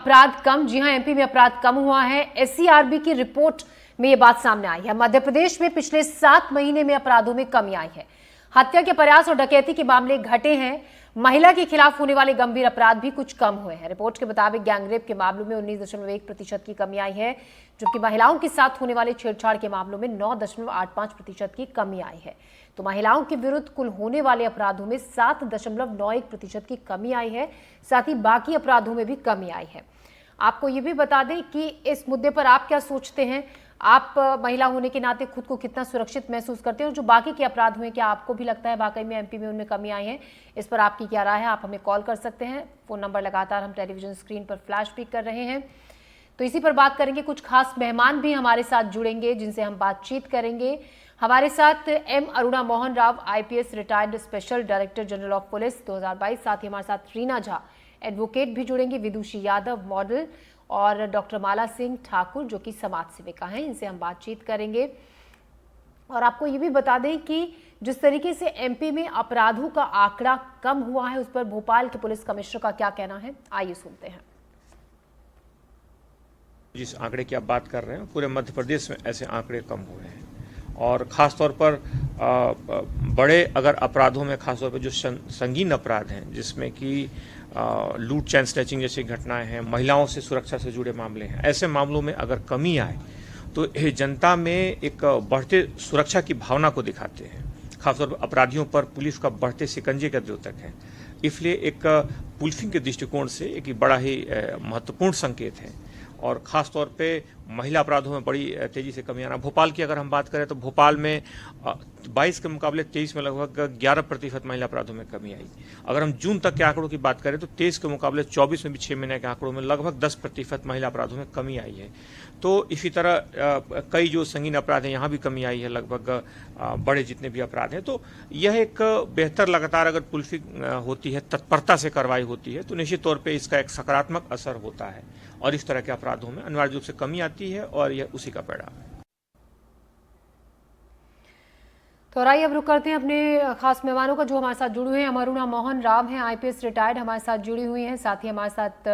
अपराध कम, जी हां, एमपी में अपराध कम हुआ है। एससीआरबी की रिपोर्ट में यह बात सामने आई है। मध्य प्रदेश में पिछले 7 महीने में अपराधों में कमी आई है। हत्या के प्रयास और डकैती के मामले घटे हैं। महिला के खिलाफ होने वाले गंभीर अपराध भी कुछ कम हुए हैं। रिपोर्ट के मुताबिक गैंगरेप के मामलों में 19.1% की कमी आई है, जबकि महिलाओं के साथ होने वाले छेड़छाड़ के मामलों में 9.85% की कमी आई है। तो महिलाओं के विरुद्ध कुल होने वाले अपराधों में 7.91% की कमी आई है। साथ ही बाकी अपराधों में भी कमी आई है। आपको ये भी बता दें कि इस मुद्दे पर आप क्या सोचते हैं, आप महिला होने के नाते खुद को कितना सुरक्षित महसूस करते हैं, और जो बाकी के अपराध हुए क्या आपको भी लगता है वाकई में एमपी में उनमें कमी आई है? इस पर आपकी क्या राय है? आप हमें कॉल कर सकते हैं। फोन नंबर लगातार हम टेलीविजन स्क्रीन पर फ्लैश भी कर रहे हैं। तो इसी पर बात करेंगे। कुछ खास मेहमान भी हमारे साथ जुड़ेंगे जिनसे हम बातचीत करेंगे। हमारे साथ M Aruna Mohan Rao, IPS retired special director general of police 2022। साथ ही हमारे साथ रीना झा, एडवोकेट भी जुड़ेंगे। विदुषी यादव, मॉडल, और डॉक्टर माला सिंह ठाकुर जो कि समाज सेविका हैं, इनसे हम बातचीत करेंगे। और आपको ये भी बता दें कि जिस तरीके से एमपी में अपराधों का आंकड़ा कम हुआ है, उस पर भोपाल के पुलिस कमिश्नर का क्या कहना है, आइए सुनते हैं। जिस आंकड़े की आप बात कर रहे हैं, पूरे मध्य प्रदेश में ऐसे आंकड़े कम हुए हैं। और ख़ास तौर पर बड़े अगर अपराधों में, ख़ास तौर पर जो संगीन अपराध हैं, जिसमें कि लूट, चैन स्नैचिंग जैसी घटनाएं हैं, महिलाओं से सुरक्षा से जुड़े मामले हैं, ऐसे मामलों में अगर कमी आए तो ये जनता में एक बढ़ते सुरक्षा की भावना को दिखाते हैं। खासतौर पर अपराधियों पर पुलिस का बढ़ते शिकंजे का द्योतक है। इसलिए एक पुलिसिंग के दृष्टिकोण से एक बड़ा ही महत्वपूर्ण संकेत है। और ख़ास तौर पे महिला अपराधों में बड़ी तेज़ी से कमी आना। भोपाल की अगर हम बात करें तो भोपाल में 22 के मुकाबले 23 में लगभग 11% महिला अपराधों में कमी आई। अगर हम जून तक के आंकड़ों की बात करें तो 23 के मुकाबले 24 में भी 6 महीने के आंकड़ों में लगभग 10% महिला अपराधों में कमी आई है। तो इसी तरह कई जो संगीन अपराध हैं, यहाँ भी कमी आई है, लगभग बड़े जितने भी अपराध हैं। तो यह एक बेहतर लगातार अगर पुलिसिंग होती है, तत्परता से कार्रवाई होती है, तो निश्चित तौर पर इसका एक सकारात्मक असर होता है और इस तरह के अपराधों में अनिवार्य रूप से कमी आती है, और यह उसी का परिणाम है। तो आइए अब रुक करते हैं अपने खास मेहमानों का जो हमारे साथ जुड़े हुए हैं। अरुणा मोहन राव हैं, आईपीएस रिटायर्ड, हमारे साथ जुड़ी हुई हैं। साथ ही हमारे साथ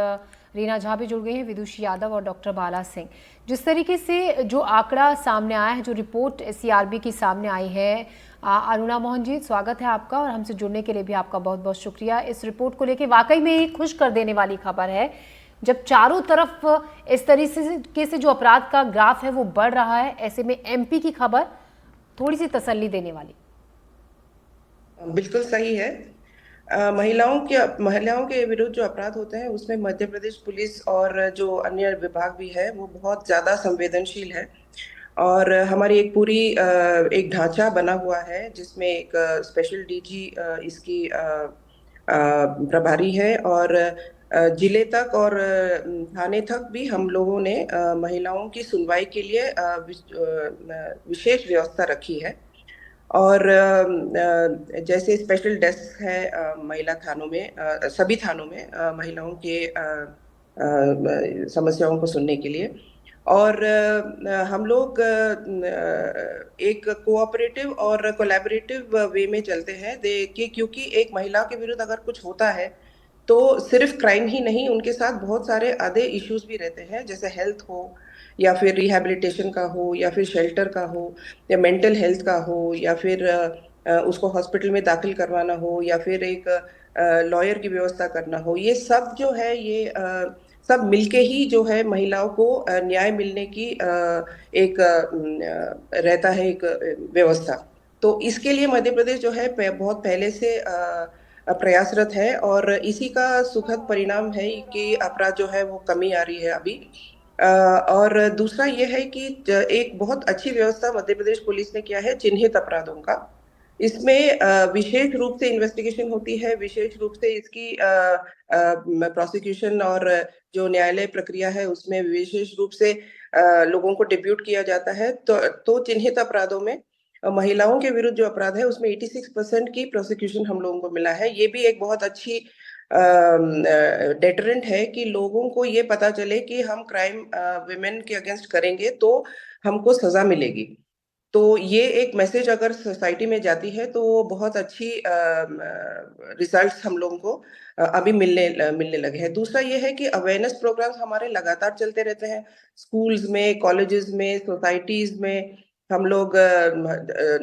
रीना झा भी जुड़ गई हैं, विदुषी यादव और डॉक्टर बाला सिंह। जिस तरीके से जो आंकड़ा सामने आया है, जो रिपोर्ट एससीआरबी की सामने आई है, अरुणा मोहन जी, स्वागत है आपका, और हमसे जुड़ने के लिए भी आपका बहुत बहुत शुक्रिया। इस रिपोर्ट को लेकर वाकई में ही खुश कर देने वाली खबर है। जब चारों तरफ इस तरीके से जो अपराध का ग्राफ है वो बढ़ रहा है, ऐसे में एमपी की खबर थोड़ी सी तसल्ली देने वाली। बिल्कुल सही है। महिलाओं के विरुद्ध जो अपराध होते हैं उसमें मध्य प्रदेश पुलिस और जो अन्य विभाग भी है वो बहुत ज्यादा संवेदनशील है। और हमारी एक पूरी एक ढांचा बना हुआ है जिसमें एक स्पेशल डीजी इसकी प्रभारी है, और जिले तक और थाने तक भी हम लोगों ने महिलाओं की सुनवाई के लिए विशेष व्यवस्था रखी है। और जैसे स्पेशल डेस्क है महिला थानों में, सभी थानों में महिलाओं के समस्याओं को सुनने के लिए। और हम लोग एक कोऑपरेटिव और कोलैबोरेटिव वे में चलते हैं कि क्योंकि एक महिला के विरुद्ध अगर कुछ होता है तो सिर्फ क्राइम ही नहीं, उनके साथ बहुत सारे अदर इश्यूज भी रहते हैं, जैसे हेल्थ हो, या फिर रिहैबिलिटेशन का हो, या फिर शेल्टर का हो, या मेंटल हेल्थ का हो, या फिर उसको हॉस्पिटल में दाखिल करवाना हो, या फिर एक लॉयर की व्यवस्था करना हो। ये सब जो है ये सब मिलके ही जो है महिलाओं को न्याय मिलने की एक रहता है एक व्यवस्था। तो इसके लिए मध्य प्रदेश जो है बहुत पहले से प्रयासरत है, और इसी का सुखद परिणाम है कि अपराध जो है वो कमी आ रही है अभी। और दूसरा ये है कि एक बहुत अच्छी व्यवस्था मध्य प्रदेश पुलिस ने किया है चिन्हित अपराधों का। इसमें विशेष रूप से इन्वेस्टिगेशन होती है, विशेष रूप से इसकी प्रोसिक्यूशन और जो न्यायालय प्रक्रिया है उसमें विशेष रूप से लोगों को डिप्यूट किया जाता है। तो चिन्हित अपराधों में महिलाओं के विरुद्ध जो अपराध है उसमें 86% की प्रोसिक्यूशन हम लोगों को मिला है। ये भी एक बहुत अच्छी डेटरेंट है कि लोगों को ये पता चले कि हम क्राइम विमेन के अगेंस्ट करेंगे तो हमको सजा मिलेगी। तो ये एक मैसेज अगर सोसाइटी में जाती है तो वो बहुत अच्छी रिजल्ट्स हम लोगों को अभी मिलने लगे हैं। दूसरा ये है कि अवेयरनेस प्रोग्राम्स हमारे लगातार चलते रहते हैं, स्कूल्स में, कॉलेजेस में, सोसाइटीज में। हम लोग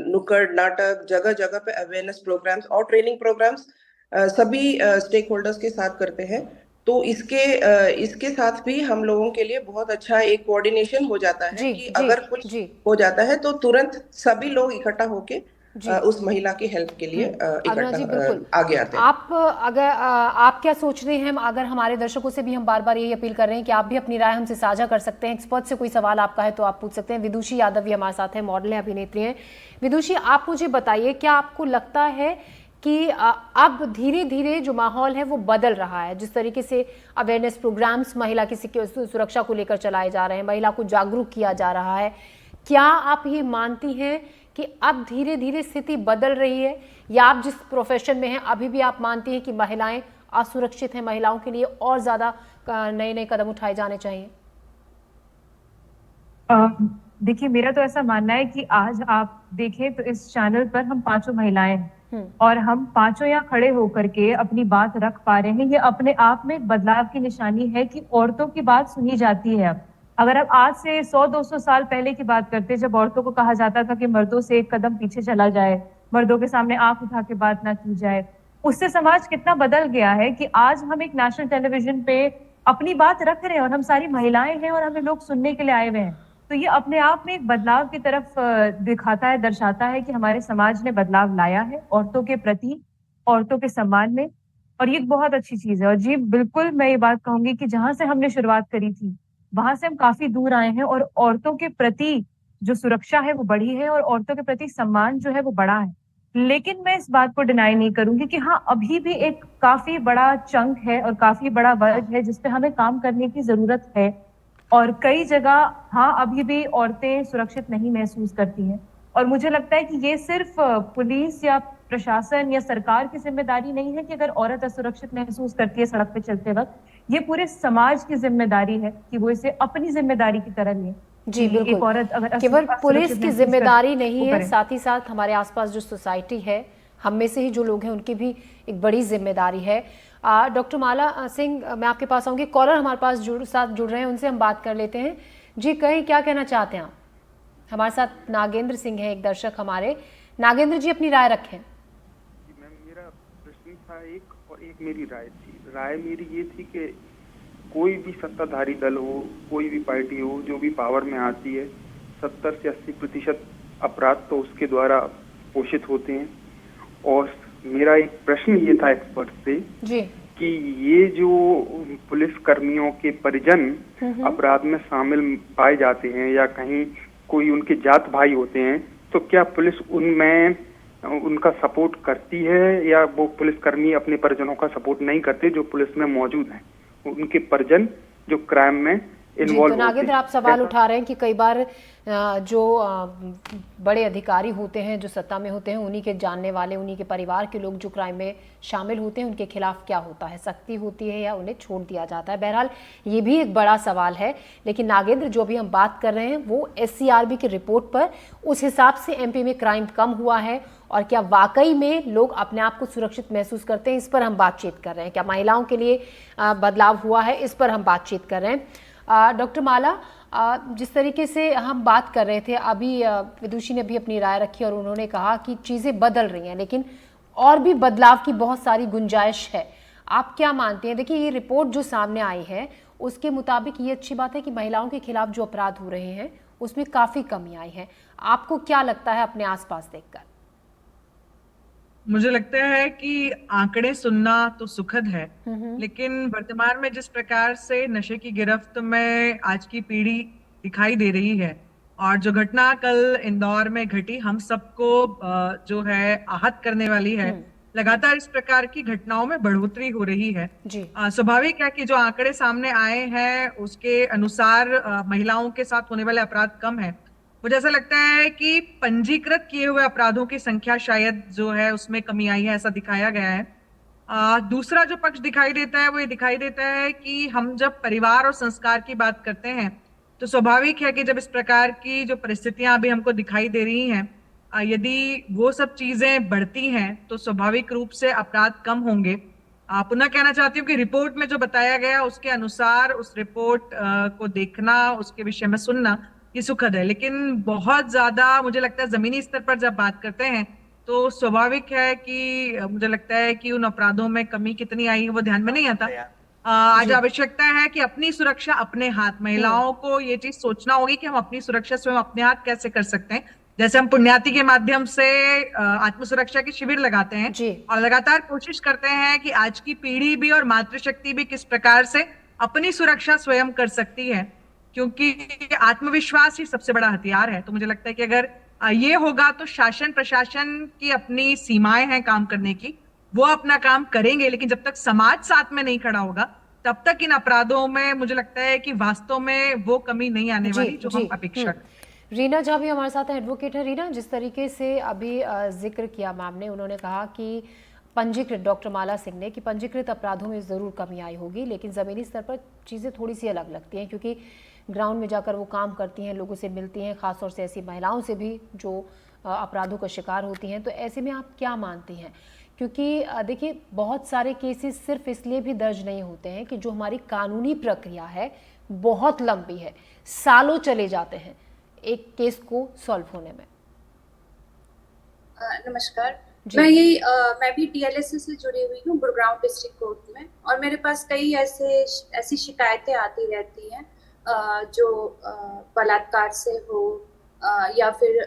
नुक्कड़ नाटक, जगह जगह पे अवेयरनेस प्रोग्राम्स और ट्रेनिंग प्रोग्राम्स सभी स्टेक होल्डर्स के साथ करते हैं। तो इसके साथ भी हम लोगों के लिए बहुत अच्छा एक कोऑर्डिनेशन हो जाता है जी कि जी अगर कुछ जी हो जाता है तो तुरंत सभी लोग इकट्ठा होके जी। उस महिला की हेल्प के लिए अरुणा इकट्ठा जी बिल्कुल। आगे आते हैं। आप अगर आप क्या सोच रहे हैं? अगर हमारे दर्शकों से भी हम बार बार यही अपील कर रहे हैं कि आप भी अपनी राय हमसे साझा कर सकते हैं। एक्सपर्ट से कोई सवाल आपका है तो आप पूछ सकते हैं। विदुषी यादव भी हमारे साथ है, मॉडल है, अभिनेत्री हैं। विदुषी, आप मुझे बताइए, क्या आपको लगता है कि अब धीरे धीरे जो माहौल है वो बदल रहा है? जिस तरीके से अवेयरनेस प्रोग्राम्स महिला की सुरक्षा को लेकर चलाए जा रहे हैं, महिला को जागरूक किया जा रहा है, क्या आप ये मानती हैं कि अब धीरे धीरे स्थिति बदल रही है? या आप जिस प्रोफेशन में हैं अभी भी आप मानती हैं कि महिलाएं असुरक्षित हैं, महिलाओं के लिए और ज्यादा नए नए कदम उठाए जाने चाहिए? देखिए, मेरा तो ऐसा मानना है कि आज आप देखें तो इस चैनल पर हम पांचों महिलाएं हैं और हम पांचों यहाँ खड़े होकर के अपनी बात रख पा रहे हैं। ये अपने आप में एक बदलाव की निशानी है कि औरतों की बात सुनी जाती है अब। अगर आप आज से 100-200 साल पहले की बात करते, जब औरतों को कहा जाता था कि मर्दों से एक कदम पीछे चला जाए, मर्दों के सामने आंख उठा के बात ना की जाए, उससे समाज कितना बदल गया है कि आज हम एक नेशनल टेलीविजन पे अपनी बात रख रहे हैं और हम सारी महिलाएं हैं और हमें लोग सुनने के लिए आए हुए हैं। तो ये अपने आप में एक बदलाव की तरफ दिखाता है, दर्शाता है कि हमारे समाज ने बदलाव लाया है औरतों के प्रति, औरतों के सम्मान में, और ये बहुत अच्छी चीज है। और जी बिल्कुल, मैं ये बात कहूंगी कि जहां से हमने शुरुआत करी थी वहां से हम काफी दूर आए हैं और औरतों के प्रति जो सुरक्षा है वो बढ़ी है और औरतों के प्रति सम्मान जो है वो बढ़ा है। लेकिन मैं इस बात को डिनाई नहीं करूंगी कि हाँ, अभी भी एक काफी बड़ा चंक है और काफी बड़ा वर्ग है जिसपे हमें काम करने की जरूरत है। और कई जगह हाँ, अभी भी औरतें सुरक्षित नहीं महसूस करती हैं। और मुझे लगता है कि ये सिर्फ पुलिस या प्रशासन या सरकार की जिम्मेदारी नहीं है कि अगर औरत असुरक्षित महसूस करती है सड़क पे चलते वक्त, ये पूरे समाज की जिम्मेदारी है कि वो इसे अपनी जिम्मेदारी की तरह ले। जी बिल्कुल। एक औरत अगर केवल पुलिस की जिम्मेदारी नहीं है, करे। साथ ही साथ हमारे आसपास जो सोसाइटी है, हम में से ही जो लोग हैं उनकी भी एक बड़ी जिम्मेदारी है। डॉक्टर माला सिंह, मैं आपके पास आऊंगी। कॉलर हमारे पास जुड़ रहे हैं, उनसे हम बात कर लेते हैं। जी, कहीं क्या कहना चाहते हैं आप? हमारे साथ नागेंद्र सिंह है, एक दर्शक हमारे। नागेंद्र जी, अपनी राय रखें। मैम, मेरा प्रश्न था एक, और एक मेरी राय थी। राय मेरी ये थी कि कोई भी सत्ताधारी दल हो, कोई भी पार्टी हो, जो भी पावर में आती है, 70 से 80% अपराध तो उसके द्वारा पोषित होते हैं। और मेरा एक प्रश्न ये था एक्सपर्ट से जी कि ये जो पुलिस कर्मियों के परिजन अपराध में शामिल पाए जाते हैं या कहीं कोई उनके जात भाई होते हैं, तो क्या पुलिस उनमें उनका सपोर्ट करती है या वो पुलिसकर्मी अपने परिजनों का सपोर्ट नहीं करते जो पुलिस में मौजूद हैं, उनके परिजन जो क्राइम में इन्वॉल्व? तो नागेंद्र, आप सवाल उठा रहे हैं कि कई बार जो बड़े अधिकारी होते हैं, जो सत्ता में होते हैं, उन्हीं के जानने वाले, उन्हीं के परिवार के लोग जो क्राइम में शामिल होते हैं, उनके खिलाफ क्या होता है? सख्ती होती है या उन्हें छोड़ दिया जाता है? बहरहाल ये भी एक बड़ा सवाल है। लेकिन नागेंद्र, जो अभी हम बात कर रहे हैं वो SCRB की रिपोर्ट पर, उस हिसाब से MP में क्राइम कम हुआ है और क्या वाकई में लोग अपने आप को सुरक्षित महसूस करते हैं, इस पर हम बातचीत कर रहे हैं। क्या महिलाओं के लिए बदलाव हुआ है, इस पर हम बातचीत कर रहे हैं। डॉक्टर माला, जिस तरीके से हम बात कर रहे थे अभी, विदुषी ने भी अपनी राय रखी और उन्होंने कहा कि चीज़ें बदल रही हैं, लेकिन और भी बदलाव की बहुत सारी गुंजाइश है। आप क्या मानते हैं? देखिए, ये रिपोर्ट जो सामने आई है उसके मुताबिक ये अच्छी बात है कि महिलाओं के खिलाफ जो अपराध हो रहे हैं उसमें काफ़ी कमी आई है। आपको क्या लगता है अपने आसपास देखकर? मुझे लगता है कि आंकड़े सुनना तो सुखद है, लेकिन वर्तमान में जिस प्रकार से नशे की गिरफ्त में आज की पीढ़ी दिखाई दे रही है और जो घटना कल इंदौर में घटी, हम सबको जो है आहत करने वाली है। लगातार इस प्रकार की घटनाओं में बढ़ोतरी हो रही है। स्वाभाविक है कि जो आंकड़े सामने आए हैं उसके अनुसार महिलाओं के साथ होने वाले अपराध कम है। मुझे ऐसा लगता है कि पंजीकृत किए हुए अपराधों की संख्या शायद जो है उसमें कमी आई है, ऐसा दिखाया गया है। दूसरा जो पक्ष दिखाई देता है वो ये दिखाई देता है कि हम जब परिवार और संस्कार की बात करते हैं तो स्वाभाविक है कि जब इस प्रकार की जो परिस्थितियां अभी हमको दिखाई दे रही हैं, यदि वो सब चीजें बढ़ती हैं तो स्वाभाविक रूप से अपराध कम होंगे। पुनः कहना चाहती हूँ कि रिपोर्ट में जो बताया गया उसके अनुसार उस रिपोर्ट को देखना, उसके विषय में सुनना ये सुखद है, लेकिन बहुत ज्यादा मुझे लगता है जमीनी स्तर पर जब बात करते हैं तो स्वाभाविक है कि मुझे लगता है कि उन अपराधों में कमी कितनी आई है वो ध्यान में नहीं आता। आज जी। आवश्यकता है कि अपनी सुरक्षा अपने हाथ, महिलाओं को ये चीज सोचना होगी कि हम अपनी सुरक्षा स्वयं अपने हाथ कैसे कर सकते हैं। जैसे हम पुण्याति के माध्यम से आत्म सुरक्षा के शिविर लगाते हैं जी। और लगातार कोशिश करते हैं कि आज की पीढ़ी भी और मातृशक्ति भी किस प्रकार से अपनी सुरक्षा स्वयं कर सकती है, क्योंकि आत्मविश्वास ही सबसे बड़ा हथियार है। तो मुझे लगता है कि अगर ये होगा तो शासन प्रशासन की अपनी सीमाएं हैं काम करने की, वो अपना काम करेंगे, लेकिन जब तक समाज साथ में नहीं खड़ा होगा तब तक इन अपराधों में मुझे लगता है कि वास्तव में वो कमी नहीं आने वाली जो हम अपेक्षा करते। रीना झा भी हमारे साथ एडवोकेट है। रीना, जिस तरीके से अभी जिक्र किया मैम ने, उन्होंने कहा कि पंजीकृत, डॉक्टर माला सिंह ने, कि पंजीकृत अपराधों में ज़रूर कमी आई होगी, लेकिन ज़मीनी स्तर पर चीज़ें थोड़ी सी अलग लगती हैं, क्योंकि ग्राउंड में जाकर वो काम करती हैं, लोगों से मिलती हैं, ख़ासतौर से ऐसी महिलाओं से भी जो अपराधों का शिकार होती हैं। तो ऐसे में आप क्या मानती हैं? क्योंकि देखिए, बहुत सारे केसेस सिर्फ इसलिए भी दर्ज नहीं होते हैं कि जो हमारी कानूनी प्रक्रिया है बहुत लंबी है, सालों चले जाते हैं एक केस को सॉल्व होने में। नमस्कार, मैं भी DLSA से जुड़ी हुई हूँ गुड़गांव डिस्ट्रिक्ट कोर्ट में, और मेरे पास कई ऐसी शिकायतें आती रहती हैं जो बलात्कार से हो या फिर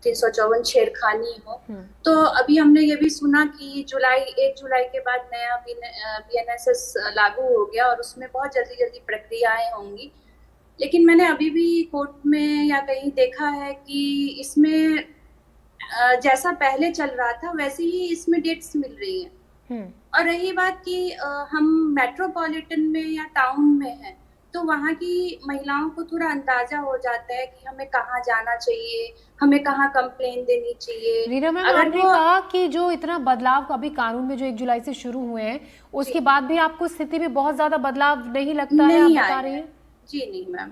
354 छेड़खानी हो। तो अभी हमने ये भी सुना कि 1 जुलाई के बाद नया BNSS लागू हो गया और उसमें बहुत जल्दी प्रक्रियाएं होंगी, लेकिन मैंने अभी भी कोर्ट में या कहीं देखा है कि इसमें जैसा पहले चल रहा था वैसे ही इसमें डेट्स मिल रही हैं। और रही बात कि हम मेट्रोपॉलिटन में या टाउन में हैं, तो वहाँ की महिलाओं को थोड़ा अंदाजा हो जाता है कि हमें कहाँ जाना चाहिए, हमें कहाँ कंप्लेन देनी चाहिए। रीना मैम, आपने कहा कि जो इतना बदलाव अभी कानून में जो 1 जुलाई से शुरू हुए हैं, उसके बाद भी आपको स्थिति में बहुत ज्यादा बदलाव नहीं लगता है, आप बता रही हैं? जी नहीं मैम,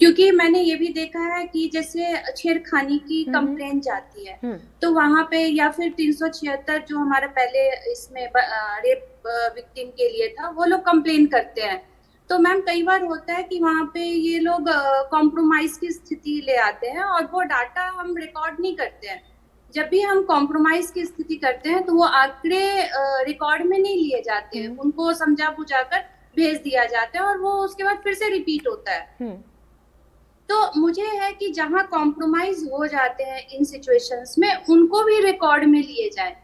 क्योंकि मैंने ये भी देखा है कि जैसे छेड़खानी की कंप्लेन जाती है तो वहाँ पे, या फिर 376 जो हमारा पहले इसमें रेप विक्टिम के लिए था, वो लोग कंप्लेन करते हैं। तो मैम कई बार होता है कि वहाँ पे ये लोग कॉम्प्रोमाइज की स्थिति ले आते हैं और वो डाटा हम रिकॉर्ड नहीं करते हैं। जब भी हम कॉम्प्रोमाइज की स्थिति करते हैं तो वो आंकड़े रिकॉर्ड में नहीं लिए जाते हैं, उनको समझा बुझाकर भेज दिया जाता है और वो उसके बाद फिर से रिपीट होता है। तो मुझे है कि जहाँ कॉम्प्रोमाइज हो जाते हैं इन सिचुएशंस में, उनको भी रिकॉर्ड में लिए जाए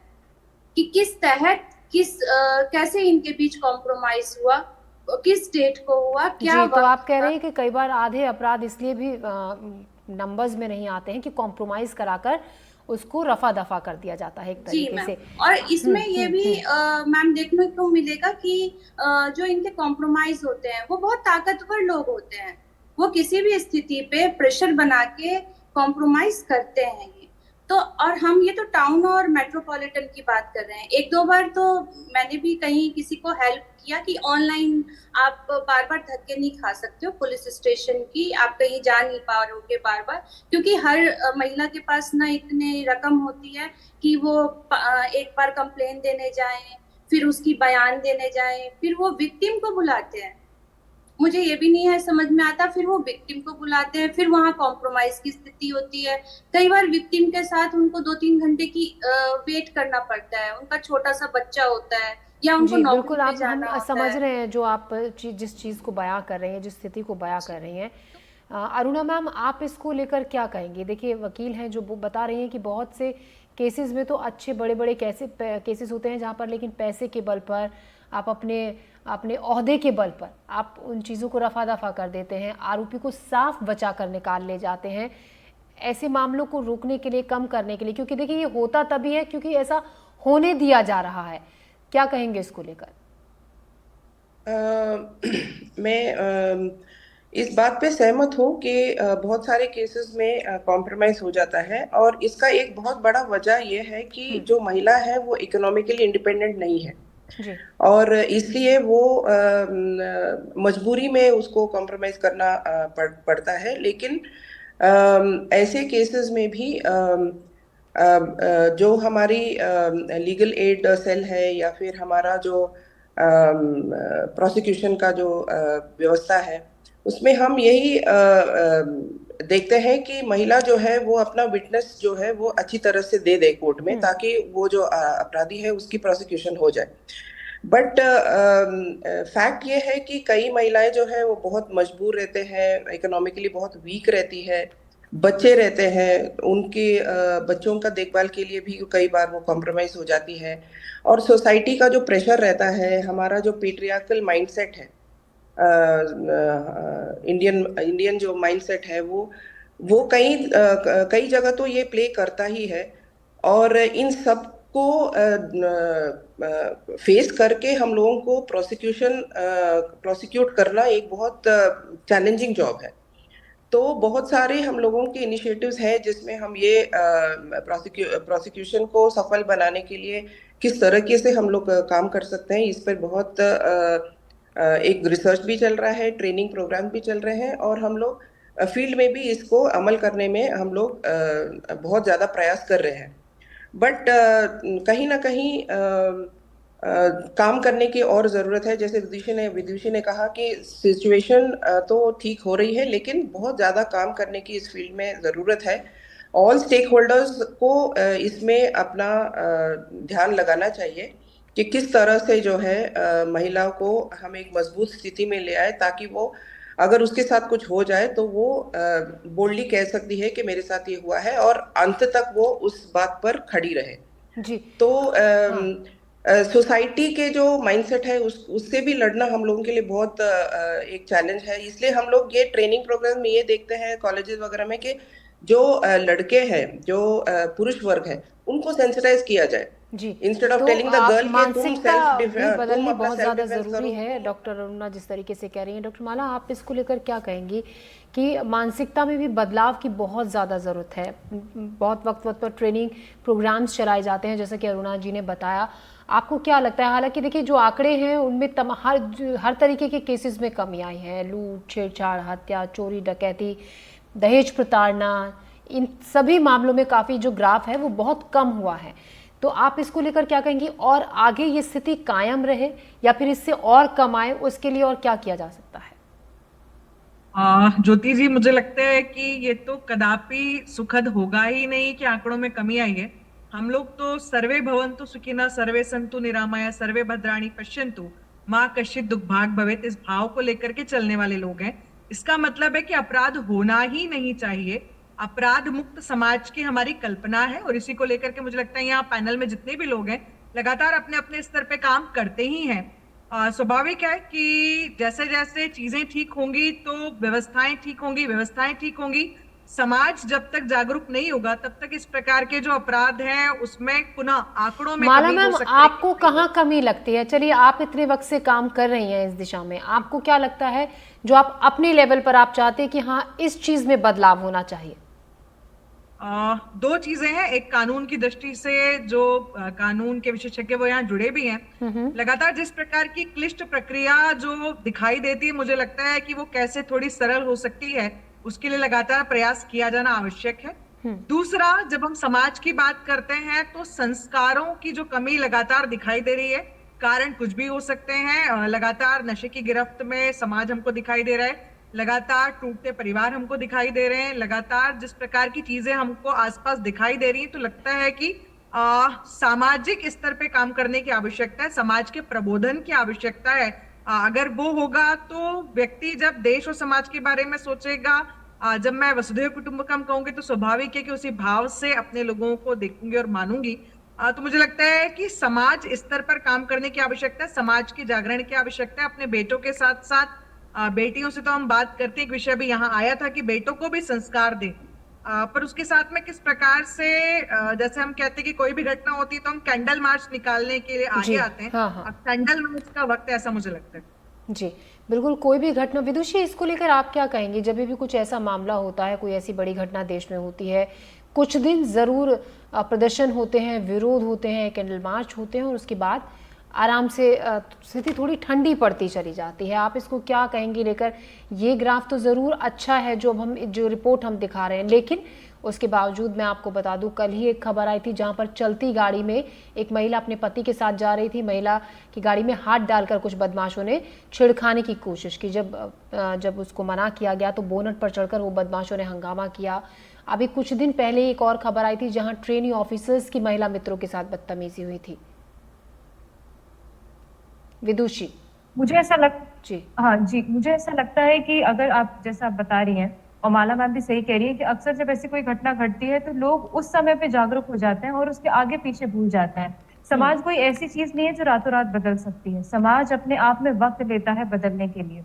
कि किस तहत कैसे इनके बीच कॉम्प्रोमाइज हुआ, किस डेट को हुआ, क्या जी, तो आप कह रहे हैं कि कई बार आधे अपराध इसलिए भी नंबर्स में नहीं आते हैं कि कॉम्प्रोमाइज कराकर उसको रफा दफा कर दिया जाता है एक तरीके से। और इसमें ये भी मैम देखने को मिलेगा कि जो इनके कॉम्प्रोमाइज होते हैं वो बहुत ताकतवर लोग होते हैं, वो किसी भी स्थिति पे प्रेशर बना के कॉम्प्रोमाइज करते हैं ये तो। और हम ये तो टाउन और मेट्रोपॉलिटन की बात कर रहे हैं। 1-2 बार तो मैंने भी कहीं किसी को हेल्प किया कि ऑनलाइन आप बार बार धक्के नहीं खा सकते हो पुलिस स्टेशन की, आप कहीं जा नहीं पा रहे बार बार, क्योंकि हर महिला के पास ना इतने रकम होती है कि वो एक बार कंप्लेन देने जाएं, फिर उसकी बयान देने जाएं, फिर वो विक्टिम को बुलाते हैं। मुझे ये भी नहीं है समझ में आता, फिर वो विक्टिम को बुलाते हैं, फिर वहाँ कॉम्प्रोमाइज की स्थिति होती है। कई बार विक्टिम के साथ उनको 2-3 घंटे की वेट करना पड़ता है, उनका छोटा सा बच्चा होता है या उनको नौकरी पे जाना होता है। समझ रहे हैं जो आप जिस चीज को बयां कर रही हैं, जिस स्थिति को बयां कर रही हैं। अरुणा मैम, आप इसको लेकर क्या कहेंगे? देखिए, वकील हैं जो बता रही हैं कि बहुत से केसेस में तो अच्छे बड़े केसेस होते हैं जहाँ पर लेकिन पैसे के बल पर, आप अपने ओहदे के बल पर आप उन चीज़ों को रफा दफा कर देते हैं, आरोपी को साफ बचा कर निकाल ले जाते हैं। ऐसे मामलों को रोकने के लिए, कम करने के लिए, क्योंकि देखिए ये होता तभी है क्योंकि ऐसा होने दिया जा रहा है। क्या कहेंगे इसको लेकर? मैं इस बात पे सहमत हूँ कि बहुत सारे केसेस में कॉम्प्रोमाइज हो जाता है, और इसका एक बहुत बड़ा वजह यह है कि जो महिला है वो इकोनॉमिकली इंडिपेंडेंट नहीं है। जी। और इसलिए वो मजबूरी में उसको कॉम्प्रोमाइज करना पड़ता है। लेकिन ऐसे केसेस में भी जो हमारी लीगल एड सेल है या फिर हमारा जो प्रोसिक्यूशन का जो व्यवस्था है, उसमें हम यही देखते हैं कि महिला जो है वो अपना विटनेस जो है वो अच्छी तरह से दे कोर्ट में, ताकि वो जो अपराधी है उसकी प्रोसिक्यूशन हो जाए। बट फैक्ट ये है कि कई महिलाएं जो है वो बहुत मजबूर रहते हैं, इकोनॉमिकली बहुत वीक रहती है, बच्चे रहते हैं, उनके बच्चों का देखभाल के लिए भी कई बार वो कॉम्प्रोमाइज हो जाती है। और सोसाइटी का जो प्रेशर रहता है, हमारा जो पेट्रियार्कल माइंडसेट है, इंडियन जो माइंडसेट है, वो कई जगह तो ये प्ले करता ही है। और इन सब को फेस करके हम लोगों को प्रोसिक्यूट करना एक बहुत चैलेंजिंग जॉब है। तो बहुत सारे हम लोगों के इनिशिएटिव्स हैं जिसमें हम ये प्रोसिक्यूशन को सफल बनाने के लिए किस तरीके से हम लोग काम कर सकते हैं, इस पर बहुत एक रिसर्च भी चल रहा है, ट्रेनिंग प्रोग्राम भी चल रहे हैं, और हम लोग फील्ड में भी इसको अमल करने में हम लोग बहुत ज़्यादा प्रयास कर रहे हैं। बट कहीं ना कहीं काम करने की और ज़रूरत है। जैसे विदुषी ने कहा कि सिचुएशन तो ठीक हो रही है, लेकिन बहुत ज़्यादा काम करने की इस फील्ड में ज़रूरत है। ऑल स्टेक होल्डर्स को इसमें अपना ध्यान लगाना चाहिए कि किस तरह से जो है महिला को हम एक मजबूत स्थिति में ले आए, ताकि वो अगर उसके साथ कुछ हो जाए तो वो बोल्डली कह सकती है कि मेरे साथ ये हुआ है, और अंत तक वो उस बात पर खड़ी रहे। जी। तो सोसाइटी के जो माइंडसेट है उससे भी लड़ना हम लोगों के लिए बहुत एक चैलेंज है। इसलिए हम लोग ये ट्रेनिंग प्रोग्राम में ये देखते हैं कॉलेजेस वगैरह में कि जो लड़के हैं, जो पुरुष वर्ग है, उनको सेंसिटाइज किया जाए। जी। इंस्टेड ऑफ तो टेलिंग द गर्ल कि मानसिकता भी तुम बदलनी अपना बहुत सेल्फ ज़्यादा डिफेंस ज़रूरी करो। है, डॉक्टर अरुणा जिस तरीके से कह रही हैं। डॉक्टर माला, आप इसको लेकर क्या कहेंगी कि मानसिकता में भी बदलाव की बहुत ज़्यादा ज़रूरत है? बहुत वक्त वक्त पर ट्रेनिंग प्रोग्राम्स चलाए जाते हैं, जैसा कि अरुणा जी ने बताया। आपको क्या लगता है? हालांकि देखिए, जो आंकड़े हैं उनमें हर तरीके के केसेस में कमी आई है। लूट, छेड़छाड़, हत्या, चोरी, डकैती, दहेज प्रताड़ना, इन सभी मामलों में काफ़ी जो ग्राफ है वो बहुत कम हुआ है। तो आप इसको लेकर क्या कहेंगी? और आगे ये स्थिति कायम रहे या फिर इससे और कम आए, उसके लिए और क्या किया जा सकता है? ज्योति जी, मुझे लगता है कि ये तो कदापि सुखद होगा ही नहीं कि आंकड़ों में कमी आई है। हम लोग तो सर्वे भवन्तु सुखिनः, सर्वे सन्तु निरामया, सर्वे भद्राणि पश्यन्तु माँ कश्चित् दुर्भाग् भवेत्, इस भाव को लेकर के चलने वाले लोग हैं। इसका मतलब है कि अपराध होना ही नहीं चाहिए। अपराध मुक्त समाज की हमारी कल्पना है, और इसी को लेकर के मुझे लगता है यहाँ पैनल में जितने भी लोग हैं लगातार अपने अपने स्तर पे काम करते ही हैं। स्वाभाविक है कि जैसे जैसे चीजें ठीक होंगी तो व्यवस्थाएं ठीक होंगी, व्यवस्थाएं ठीक होंगी। समाज जब तक जागरूक नहीं होगा तब तक इस प्रकार के जो अपराध हैं उसमें पुनः आंकड़ों में माला कमी मैम, हो सकती है। आपको कहाँ कमी लगती है? चलिए, आप इतने वक्त से काम कर रही हैं इस दिशा में, आपको क्या लगता है जो आप अपने लेवल पर आप चाहते हैं कि हाँ, इस चीज में बदलाव होना चाहिए? दो चीजें हैं। एक, कानून की दृष्टि से जो कानून के विशेषज्ञ वो यहाँ जुड़े भी हैं। लगातार जिस प्रकार की क्लिष्ट प्रक्रिया जो दिखाई देती है, मुझे लगता है कि वो कैसे थोड़ी सरल हो सकती है, उसके लिए लगातार प्रयास किया जाना आवश्यक है। दूसरा, जब हम समाज की बात करते हैं तो संस्कारों की जो कमी लगातार दिखाई दे रही है। कारण कुछ भी हो सकते हैं। लगातार नशे की गिरफ्त में समाज हमको दिखाई दे रहा है, लगातार टूटते परिवार हमको दिखाई दे रहे हैं, लगातार जिस प्रकार की चीजें हमको आसपास दिखाई दे रही हैं, तो लगता है कि सामाजिक स्तर पे काम करने की आवश्यकता है, समाज के प्रबोधन की आवश्यकता है। अगर वो होगा तो व्यक्ति जब देश और समाज के बारे में सोचेगा, जब मैं वसुधैव कुटुंबकम कहूंगी तो स्वाभाविक है कि उसी भाव से अपने लोगों को देखूंगी और मानूंगी। तो मुझे लगता है कि समाज स्तर पर काम करने की आवश्यकता है, समाज के जागरण की आवश्यकता है। अपने बेटों के साथ साथ बेटियों से तो हम बात करते हैं, एक विषय भी यहाँ आया था कि बेटों को भी संस्कार दें, पर उसके साथ में किस प्रकार से, जैसे हम कहते हैं कि कोई भी घटना होती है तो हम कैंडल मार्च निकालने के लिए आगे आते हैं। हाँ। कैंडल मार्च का वक्त ऐसा मुझे लगता है। जी बिल्कुल, कोई भी घटना, विदुषी इसको लेकर आप क्या कहेंगे? जब भी कुछ ऐसा मामला होता है, कोई ऐसी बड़ी घटना देश में होती है, कुछ दिन जरूर प्रदर्शन होते हैं, विरोध होते हैं, कैंडल मार्च होते हैं, और उसके बाद आराम से स्थिति थोड़ी ठंडी पड़ती चली जाती है। आप इसको क्या कहेंगी लेकर? ये ग्राफ तो ज़रूर अच्छा है जो रिपोर्ट हम दिखा रहे हैं, लेकिन उसके बावजूद मैं आपको बता दूं, कल ही एक खबर आई थी जहां पर चलती गाड़ी में एक महिला अपने पति के साथ जा रही थी। महिला की गाड़ी में हाथ डालकर कुछ बदमाशों ने छेड़खानी की कोशिश की। जब उसको मना किया गया तो बोनट पर चढ़कर वो बदमाशों ने हंगामा किया। अभी कुछ दिन पहले एक और खबर आई थी जहां ट्रेनी ऑफिसर्स की महिला मित्रों के साथ बदतमीजी हुई थी। विदुषी, मुझे ऐसा मुझे ऐसा लगता है कि अगर आप जैसा आप बता रही हैं, और माला मैम भी सही कह रही है कि अक्सर जब ऐसी कोई घटना घटती है तो लोग उस समय पे जागरूक हो जाते हैं और उसके आगे पीछे भूल जाते हैं। समाज कोई ऐसी चीज नहीं है जो रातों रात बदल सकती है। समाज अपने आप में वक्त लेता है बदलने के लिए।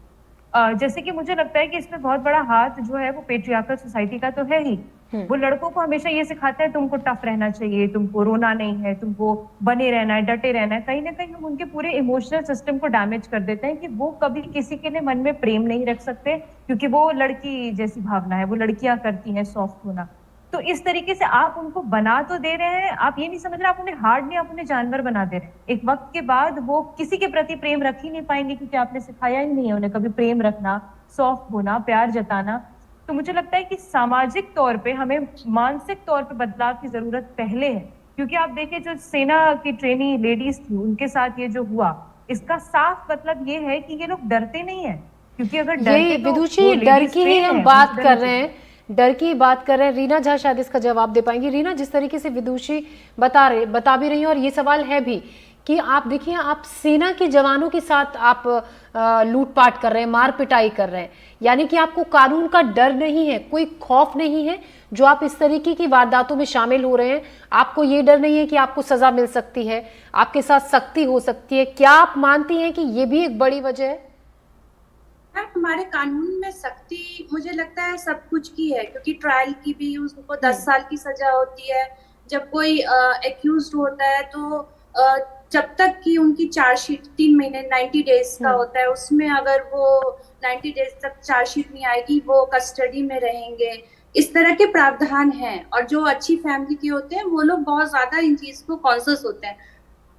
जैसे कि मुझे लगता है कि इसमें बहुत बड़ा हाथ जो है वो पेट्रियार्कल सोसाइटी का तो है ही। वो लड़कों को हमेशा ये सिखाते हैं तुमको टफ रहना चाहिए, तुमको रोना नहीं है, तुमको बने रहना है, डटे रहना है। कहीं ना कहीं हम उनके पूरे इमोशनल सिस्टम को डैमेज कर देते हैं कि वो कभी किसी के लिए मन में प्रेम नहीं रख सकते, क्योंकि वो लड़की जैसी भावना है, वो लड़कियां करती हैं सॉफ्ट होना। तो इस तरीके से आप उनको बना तो दे रहे हैं, आप ये नहीं समझ रहे आप उन्हें हार्ड नहीं, आप उन्हें जानवर बना दे रहे हैं। एक वक्त के बाद वो किसी के प्रति प्रेम रख ही नहीं पाएंगे, क्योंकि आपने सिखाया ही नहीं है उन्हें कभी प्रेम रखना, सॉफ्ट होना, प्यार जताना। तो मुझे लगता है कि सामाजिक तौर पे हमें मानसिक तौर पे बदलाव की जरूरत पहले है। क्योंकि आप देखिए जो सेना की ट्रेनी लेडीज थी उनके साथ ये जो हुआ, इसका साफ मतलब ये है कि ये लोग डरते नहीं है। क्योंकि अगर डरते तो विदुषी, डर की ही हम बात कर रहे हैं, डर की बात कर रहे हैं। रीना झा शायद इसका जवाब दे पाएंगी। रीना, जिस तरीके से विदुषी बता भी रही हैं, और ये सवाल है भी कि आप देखिए, आप सेना के जवानों के साथ आप लूटपाट कर रहे हैं, मार पिटाई कर रहे हैं, यानी कि आपको कानून का डर नहीं है, कोई खौफ नहीं है जो आप इस तरीके की वारदातों में शामिल हो रहे हैं। आपको ये डर नहीं है कि आपको सजा मिल सकती है, आपके साथ सख्ती हो सकती है। क्या आप मानती हैं कि ये भी एक बड़ी वजह है? हमारे कानून में सख्ती मुझे लगता है सब कुछ की है, क्योंकि ट्रायल की भी उसको 10 साल की सजा होती है। जब कोई एक्यूज्ड होता है तो जब तक कि उनकी चार्जशीट 3 महीने 90 डेज का होता है, उसमें अगर वो 90 डेज तक चार्जशीट नहीं आएगी वो कस्टडी में रहेंगे। इस तरह के प्रावधान हैं, और जो अच्छी फैमिली के होते हैं वो लोग बहुत ज्यादा इन चीज को कॉन्शियस होते हैं।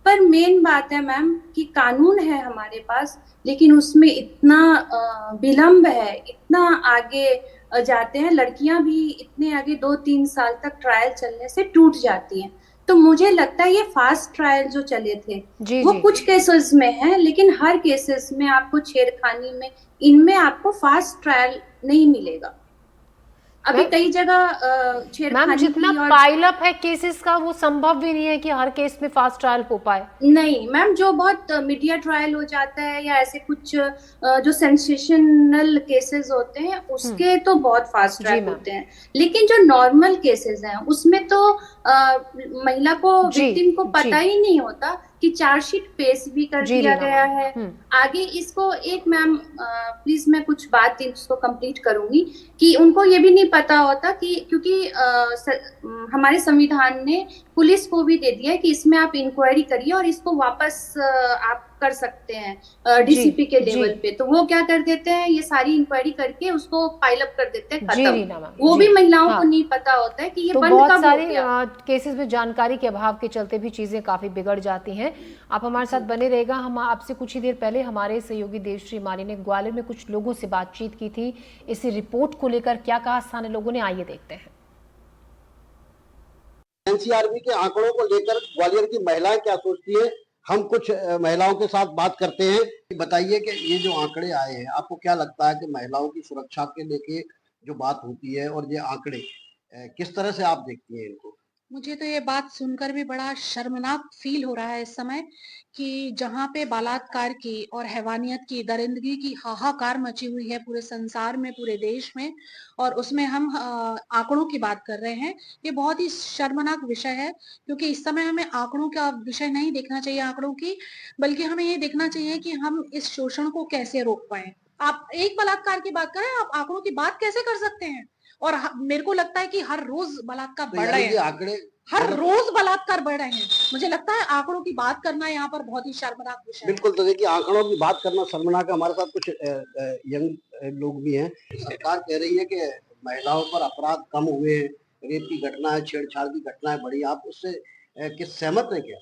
पर मेन बात है मैम कि कानून है हमारे पास, लेकिन उसमें इतना विलम्ब है, इतना आगे जाते हैं। लड़कियां भी इतने आगे 2-3 साल तक ट्रायल चलने से टूट जाती हैं। तो मुझे लगता है ये फास्ट ट्रायल जो चले थे वो कुछ केसेस में है, लेकिन हर केसेस में आपको छेड़खानी में इनमें आपको फास्ट ट्रायल नहीं मिलेगा। अभी कई जगह छेड़खानी जितना पाइल अप है केसेस का, वो संभव भी नहीं है कि हर केस में फास्ट ट्रायल हो पाए। नहीं मैम, जो बहुत मीडिया ट्रायल हो जाता है या ऐसे कुछ जो सेंसेशनल केसेस होते हैं उसके तो बहुत फास्ट ट्रायल होते हैं, लेकिन जो नॉर्मल केसेस हैं उसमें तो महिला को, विक्टिम को पता ही नहीं होता कि चार्जशीट पेश भी कर दिया गया है। आगे इसको एक मैम प्लीज मैं कुछ बात इसको कंप्लीट करूंगी कि उनको ये भी नहीं पता होता कि क्योंकि हमारे संविधान ने पुलिस को भी दे दिया है कि इसमें आप इंक्वायरी करिए और इसको वापस आप कर सकते हैं डीसीपी के लेवल पे। तो वो क्या कर देते हैं, ये सारी इंक्वायरी करके उसको फाइल अप कर देते हैं, खत्म। वो भी महिलाओं को नहीं पता होता है कि ये बंद कब हो गया। केसेस में जानकारी के अभाव के चलते भी चीजें काफी बिगड़ जाती हैं। आप हमारे साथ बने रहेगा। हम आपसे कुछ ही देर पहले हमारे सहयोगी देवश्री माली ने ग्वालियर में कुछ लोगों से बातचीत की थी इसी रिपोर्ट को लेकर। क्या कहा स्थानीय लोगों ने, आइए देखते हैं। एनसीआरबी के आंकड़ों को लेकर ग्वालियर की महिलाएं क्या सोचती है, हम कुछ महिलाओं के साथ बात करते हैं। बताइए कि ये जो आंकड़े आए हैं, आपको क्या लगता है कि महिलाओं की सुरक्षा के लेके जो बात होती है और ये आंकड़े किस तरह से आप देखती हैं इनको? मुझे तो ये बात सुनकर भी बड़ा शर्मनाक फील हो रहा है इस समय कि जहाँ पे बलात्कार की और हैवानियत की, दरिंदगी की हाहाकार मची हुई है पूरे संसार में, पूरे देश में, और उसमें हम आंकड़ों की बात कर रहे हैं। ये बहुत ही शर्मनाक विषय है, क्योंकि इस समय हमें आंकड़ों का विषय नहीं देखना चाहिए आंकड़ों की, बल्कि हमें ये देखना चाहिए कि हम इस शोषण को कैसे रोक पाए। आप एक बलात्कार की बात करें, आप आंकड़ों की बात कैसे कर सकते हैं? और मेरे को लगता है कि हर रोज बलात्कार बढ़ रहे हैं, आंकड़े हर रोज बलात्कार बढ़ रहे हैं। मुझे लगता है आंकड़ों की बात करना यहाँ पर बहुत ही शर्मनाक विषय है। बिल्कुल, तो देखिए आंकड़ों की बात करना शर्मनाक है। हमारे साथ कुछ यंग लोग भी हैं। सरकार कह रही है कि महिलाओं पर अपराध कम हुए हैं, रेप की घटना है, छेड़छाड़ की घटना है बढ़ी। आप उससे किस सहमत हैं क्या?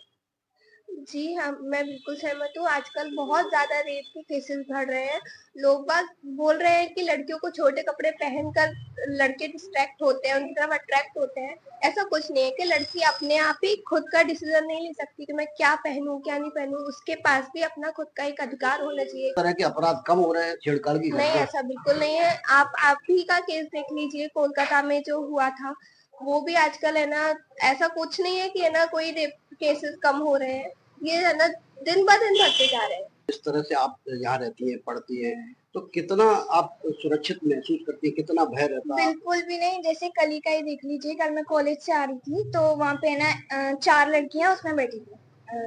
जी हाँ, मैं बिल्कुल सहमत हूँ। आजकल बहुत ज़्यादा रेप के केसेस बढ़ रहे हैं। लोग बाग बोल रहे हैं कि लड़कियों को छोटे कपड़े पहनकर लड़के डिस्ट्रैक्ट होते हैं, उनकी तरफ अट्रैक्ट होते हैं। ऐसा कुछ नहीं है कि लड़की अपने आप ही खुद का डिसीज़न नहीं ले सकती कि मैं क्या पहनूँ, क्या नहीं पहनूँ। उसके पास भी अपना खुद का एक अधिकार होना चाहिए। इस तरह के अपराध कम हो रहे हैं, छेड़छाड़ की नहीं, घटना? ऐसा बिल्कुल नहीं है। आप ही का केस देख लीजिए, कोलकाता में जो हुआ था, वो भी आजकल है ना, ऐसा कुछ नहीं है कि है ना कोई रेप केसेस कम हो रहे हैं। ये है ना दिन ब दिन बढ़ते जा रहे हैं। इस तरह से आप यहाँ रहती हैं, पढ़ती हैं, तो कितना आप सुरक्षित महसूस करती हैं, कितना भय रहता है? बिल्कुल भी नहीं। जैसे कल ही का ही देख लीजिए, कल मैं कॉलेज से आ रही थी तो वहाँ पे है ना 4 लड़कियाँ उसमें बैठी थी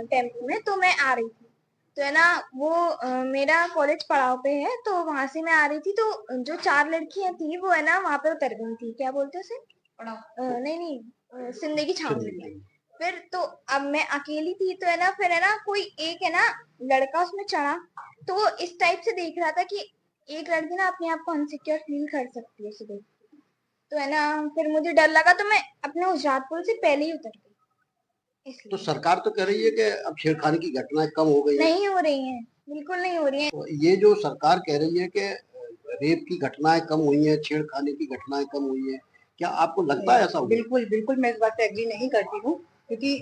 टेम्पो में, तो मैं आ रही थी। तो है ना वो मेरा कॉलेज पड़ाव पे है, तो वहाँ से मैं आ रही थी तो जो 4 लड़कियाँ थी वो है ना वहाँ पे उतर गई थी। क्या बोलते हैं उसे? नहीं, जिंदगी छावनी में। फिर तो अब मैं अकेली थी तो है ना, फिर है ना कोई एक है ना लड़का उसमें चढ़ा, तो वो इस टाइप से देख रहा था कि एक लड़की ना अपने आप को अनसिक्योर फील कर सकती है उसे देख के। तो है ना फिर मुझे डर लगा तो मैं अपने उजाद पुल से पहले ही उतर गई। तो इसलिए सरकार तो कह रही है कि अब छेड़खानी की घटनाएं कम हो गई हैं। नहीं हो रही हैं, बिल्कुल नहीं हो रही हैं। तो ये जो सरकार कह रही है कि रेप की घटनाएं कम हुई हैं, छेड़खानी की घटनाएं कम हुई हैं, क्या आपको लगता है ऐसा हुआ? बिल्कुल बिल्कुल मैं इस बात से एग्री नहीं करती हूँ, क्योंकि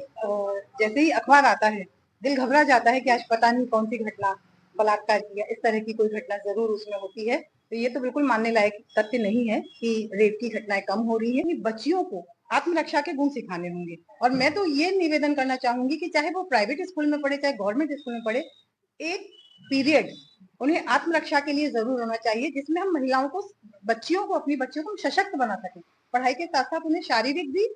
जैसे ही अखबार आता है दिल घबरा जाता है कि आज पता नहीं कौन सी घटना, बलात्कार की या इस तरह की कोई घटना जरूर उसमें होती है। तो ये तो बिल्कुल मानने लायक तथ्य नहीं है कि रेप की घटनाएं कम हो रही है। बच्चियों को आत्मरक्षा के गुण सिखाने होंगे, और मैं तो ये निवेदन करना चाहूंगी कि चाहे वो प्राइवेट स्कूल में पढ़े चाहे गवर्नमेंट स्कूल में पढ़े, एक पीरियड उन्हें आत्मरक्षा के लिए जरूर होना चाहिए, जिसमें हम महिलाओं को, बच्चियों को, अपनी बच्चियों को सशक्त बना सकें। पढ़ाई के साथ साथ उन्हें शारीरिक भी,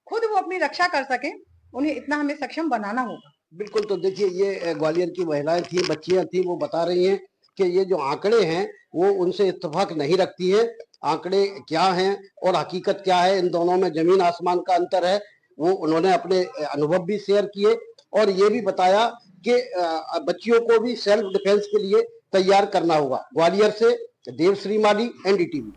खुद वो अपनी रक्षा कर सकें, उन्हें इतना हमें सक्षम बनाना होगा। बिल्कुल, तो देखिए ये ग्वालियर की महिलाएं थी, बच्चियां थी, वो बता रही हैं कि ये जो आंकड़े हैं वो उनसे इत्तेफाक नहीं रखती है। आंकड़े क्या हैं और हकीकत क्या है, इन दोनों में जमीन आसमान का अंतर है। वो उन्होंने अपने अनुभव भी शेयर किए और ये भी बताया कि बच्चियों को भी सेल्फ डिफेंस के लिए तैयार करना होगा। ग्वालियर से देवश्री माली, एनडीटीवी।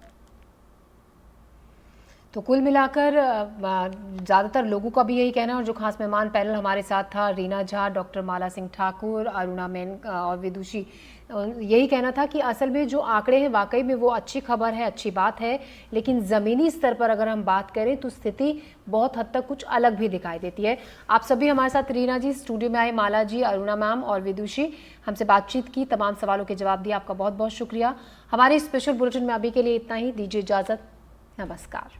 तो कुल मिलाकर ज़्यादातर लोगों का भी यही कहना है, और जो खास मेहमान पैनल हमारे साथ था, रीना झा, डॉक्टर माला सिंह ठाकुर, अरुणा मेन और विदुषी, यही कहना था कि असल में जो आंकड़े हैं वाकई में वो अच्छी खबर है, अच्छी बात है, लेकिन ज़मीनी स्तर पर अगर हम बात करें तो स्थिति बहुत हद तक कुछ अलग भी दिखाई देती है। आप सभी हमारे साथ, रीना जी स्टूडियो में आए, माला जी, अरुणा मैम और विदुषी, हमसे बातचीत की, तमाम सवालों के जवाब दिए, आपका बहुत बहुत शुक्रिया। हमारे स्पेशल बुलेटिन में अभी के लिए इतना ही, दीजिए इजाज़त, नमस्कार।